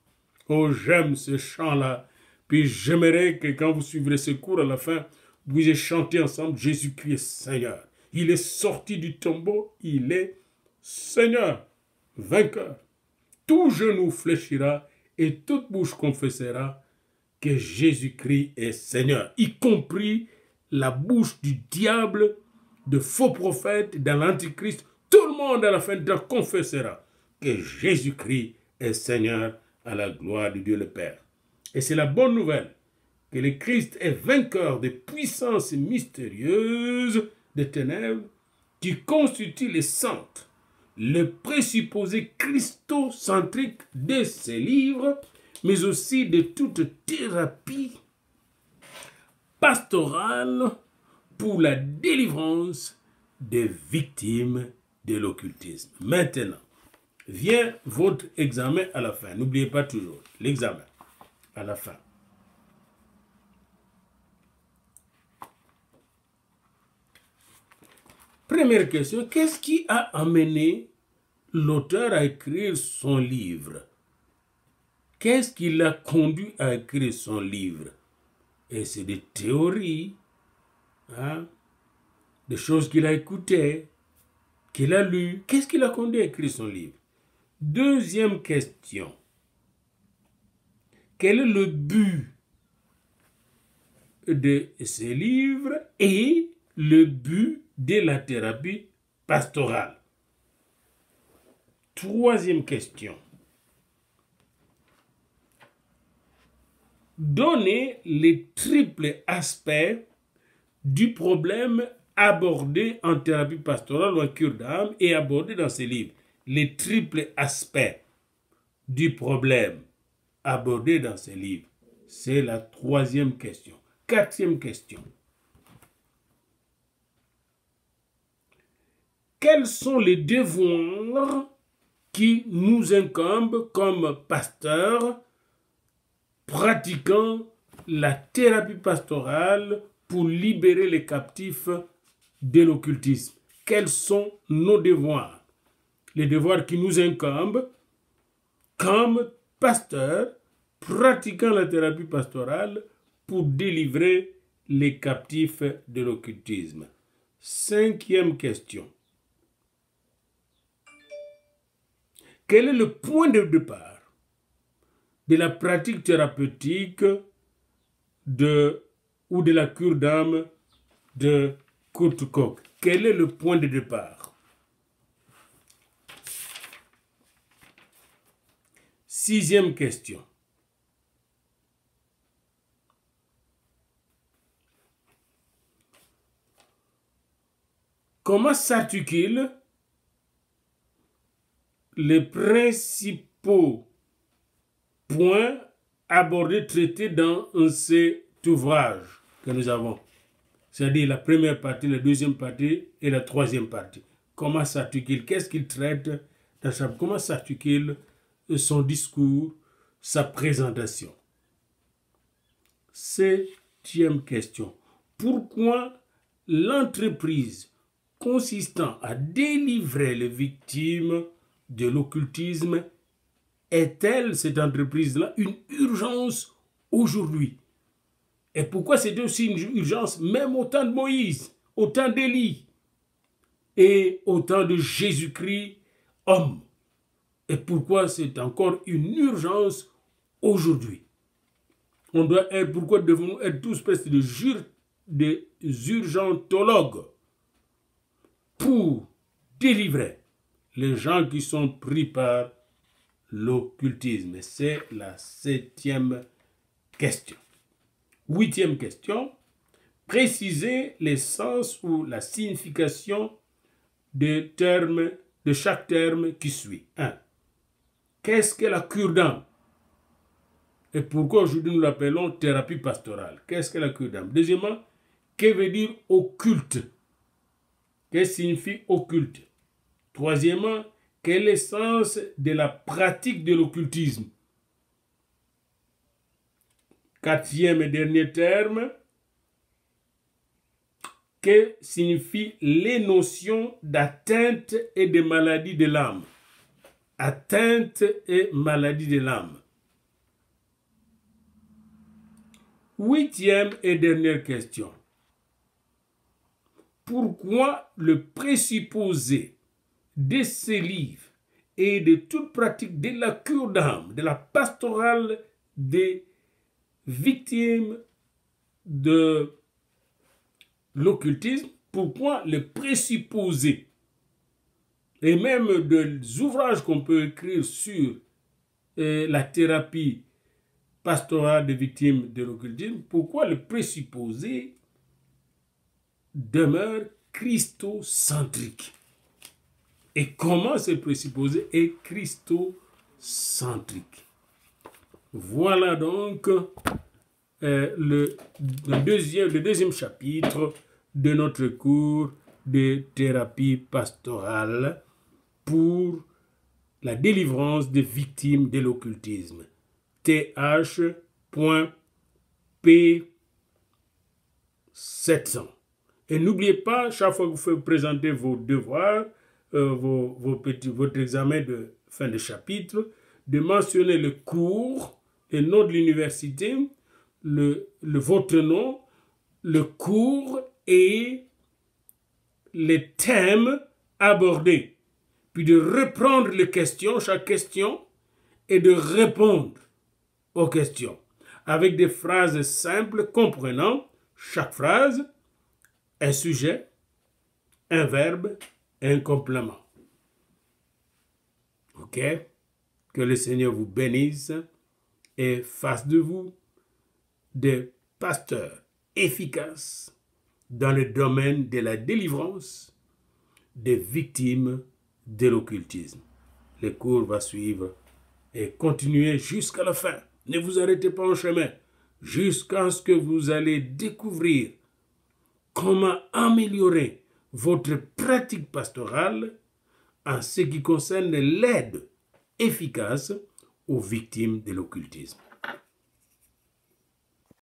Oh, j'aime ce chant-là. Puis j'aimerais que quand vous suivrez ce cours à la fin, vous ayez chanté ensemble Jésus-Christ est Seigneur. Il est sorti du tombeau, il est Seigneur, vainqueur. Tout genou fléchira et toute bouche confessera que Jésus-Christ est Seigneur, y compris la bouche du diable, de faux prophètes, dans l'Antichrist. Tout le monde à la fin de temps confessera que Jésus-Christ est Seigneur à la gloire de Dieu le Père. Et c'est la bonne nouvelle que le Christ est vainqueur des puissances mystérieuses des ténèbres qui constituent les centres, le présupposé christocentrique de ces livres, mais aussi de toute thérapie pastorale pour la délivrance des victimes de l'occultisme. Maintenant, vient votre examen à la fin. N'oubliez pas toujours l'examen à la fin. Première question, qu'est-ce qui a amené l'auteur à écrire son livre? Qu'est-ce qui l'a conduit à écrire son livre? Et c'est des théories, des choses qu'il a écoutées, qu'il a lues. Qu'est-ce qui l'a conduit à écrire son livre? Deuxième question, quel est le but de ces livres et le but de la thérapie pastorale? Troisième question. Donnez les triples aspects du problème abordé en thérapie pastorale ou en cure d'âme et abordé dans ces livres. Les triples aspects du problème abordé dans ces livres. C'est la troisième question. Quatrième question. Quels sont les devoirs qui nous incombent comme pasteurs pratiquant la thérapie pastorale pour libérer les captifs de l'occultisme? Quels sont nos devoirs? Les devoirs qui nous incombent comme pasteurs pratiquant la thérapie pastorale pour délivrer les captifs de l'occultisme. 5e question. Quel est le point de départ de la pratique thérapeutique ou de la cure d'âme de Kurt Koch? Quel est le point de départ? 6e question. Comment s'articulent les principaux points abordés, traités dans cet ouvrage que nous avons? C'est-à-dire la première partie, la deuxième partie et la troisième partie. Comment s'articule? Qu'est-ce qu'il traite dans chaque... Comment s'articule son discours, sa présentation? 7e question. Pourquoi l'entreprise consistant à délivrer les victimes de l'occultisme est-elle, cette entreprise-là, une urgence aujourd'hui? Et pourquoi c'était aussi une urgence même au temps de Moïse, au temps d'Élie et au temps de Jésus-Christ, homme? Et pourquoi c'est encore une urgence aujourd'hui? Pourquoi devons-nous être tous presque des urgentologues pour délivrer les gens qui sont pris par l'occultisme? C'est la 7e question. 8e question. Préciser les sens ou la signification de chaque terme qui suit. 1. Qu'est-ce que la cure d'âme? Et pourquoi aujourd'hui nous l'appelons thérapie pastorale? Qu'est-ce que la cure d'âme? Deuxièmement, que veut dire occulte? Qu'est-ce que signifie occulte? Troisièmement, quel est le sens de la pratique de l'occultisme? 4e et dernier terme, que signifient les notions d'atteinte et de maladie de l'âme? Atteinte et maladie de l'âme. 8e et dernière question. Pourquoi le présupposé de ces livres et de toute pratique de la cure d'âme, de la pastorale des victimes de l'occultisme, pourquoi le présupposé et même des ouvrages qu'on peut écrire sur la thérapie pastorale des victimes de l'occultisme, pourquoi le présupposé demeure christocentrique? Et comment ce présupposé est christocentrique? Voilà donc le deuxième chapitre de notre cours de thérapie pastorale pour la délivrance des victimes de l'occultisme. TH.P700. Et n'oubliez pas, chaque fois que vous présentez vos devoirs, votre examen de fin de chapitre, de mentionner le cours, le nom de l'université, votre nom, le cours et les thèmes abordés. Puis de reprendre les questions, chaque question, et de répondre aux questions avec des phrases simples comprenant chaque phrase un sujet, un verbe et un complément. Ok? Que le Seigneur vous bénisse et fasse de vous des pasteurs efficaces dans le domaine de la délivrance des victimes de l'occultisme. Le cours va suivre et continuer jusqu'à la fin. Ne vous arrêtez pas en chemin jusqu'à ce que vous allez découvrir comment améliorer votre pratique pastorale en ce qui concerne l'aide efficace aux victimes de l'occultisme.